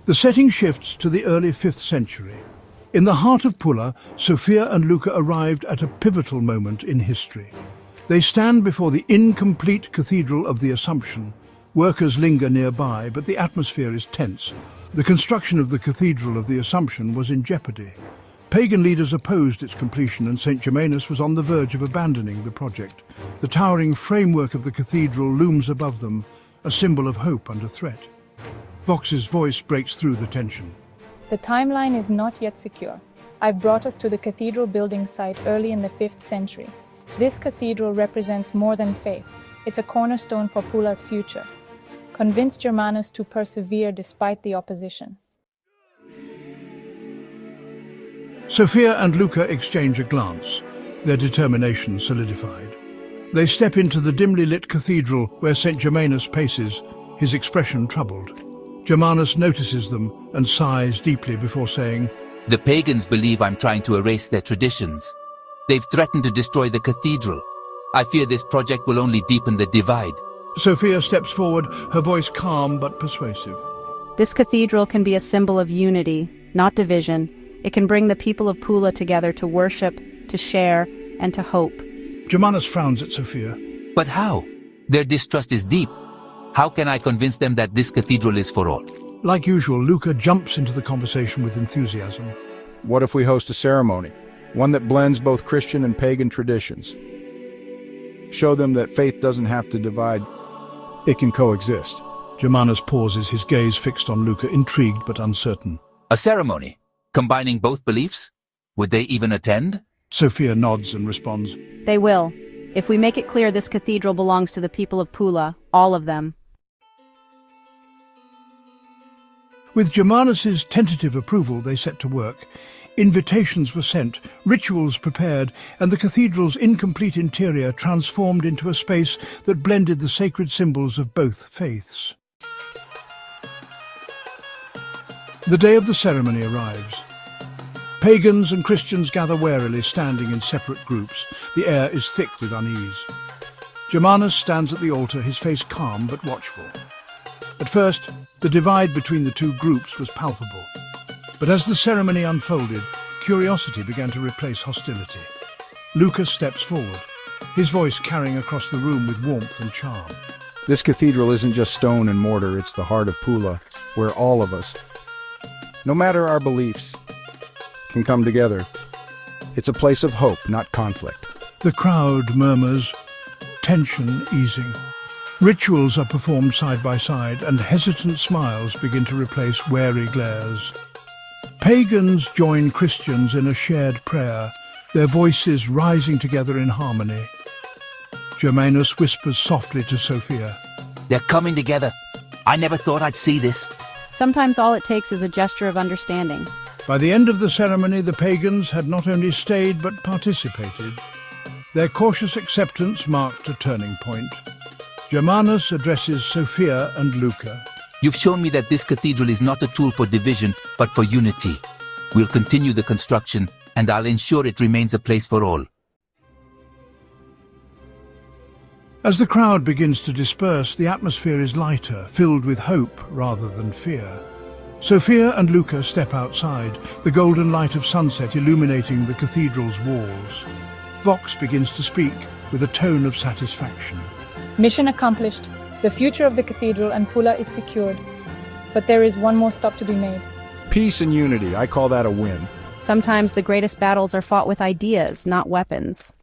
The setting shifts to the early 5th century. In the heart of Pula, Sophia and Luca arrived at a pivotal moment in history. They stand before the incomplete Cathedral of the Assumption. Workers linger nearby, but the atmosphere is tense. The construction of the Cathedral of the Assumption was in jeopardy. Pagan leaders opposed its completion, and St. Germanus was on the verge of abandoning the project. The towering framework of the cathedral looms above them, a symbol of hope under threat. Vox's voice breaks through the tension. The timeline is not yet secure. I've brought us to the cathedral building site early in the 5th century. This cathedral represents more than faith. It's a cornerstone for Pula's future. Convince Germanus to persevere despite the opposition. Sophia and Luca exchange a glance, their determination solidified. They step into the dimly lit cathedral where St. Germanus paces, his expression troubled. Germanus notices them and sighs deeply before saying, "The pagans believe I'm trying to erase their traditions. They've threatened to destroy the cathedral. I fear this project will only deepen the divide." Sophia steps forward, her voice calm but persuasive. This cathedral can be a symbol of unity, not division. It can bring the people of Pula together to worship, to share, and to hope. Germanus frowns at Sophia. But how? Their distrust is deep. How can I convince them that this cathedral is for all? Like usual, Luca jumps into the conversation with enthusiasm. What if we host a ceremony? One that blends both Christian and pagan traditions. Show them that faith doesn't have to divide. It can coexist. Germanus pauses, his gaze fixed on Luca, intrigued but uncertain. A ceremony? Combining both beliefs? Would they even attend? Sophia nods and responds, They will, if we make it clear this cathedral belongs to the people of Pula, all of them. With Germanus's tentative approval, they set to work. Invitations were sent, rituals prepared, and the cathedral's incomplete interior transformed into a space that blended the sacred symbols of both faiths. The day of the ceremony arrives. Pagans and Christians gather warily, standing in separate groups. The air is thick with unease. Germanus stands at the altar, his face calm but watchful. At first, the divide between the two groups was palpable. But as the ceremony unfolded, curiosity began to replace hostility. Luca steps forward, his voice carrying across the room with warmth and charm. This cathedral isn't just stone and mortar, it's the heart of Pula, where all of us, no matter our beliefs, can come together. It's a place of hope, not conflict. The crowd murmurs, tension easing. Rituals are performed side by side, and hesitant smiles begin to replace wary glares. Pagans join Christians in a shared prayer, their voices rising together in harmony. Germanus whispers softly to Sophia, They're coming together. I never thought I'd see this. Sometimes all it takes is a gesture of understanding. By the end of the ceremony, the pagans had not only stayed but participated. Their cautious acceptance marked a turning point. Germanus addresses Sophia and Luca. You've shown me that this cathedral is not a tool for division, but for unity. We'll continue the construction, and I'll ensure it remains a place for all. As the crowd begins to disperse, the atmosphere is lighter, filled with hope rather than fear. Sophia and Luca step outside, the golden light of sunset illuminating the cathedral's walls. Vox begins to speak with a tone of satisfaction. Mission accomplished. The future of the cathedral and Pula is secured. But there is one more stop to be made. Peace and unity, I call that a win. Sometimes the greatest battles are fought with ideas, not weapons.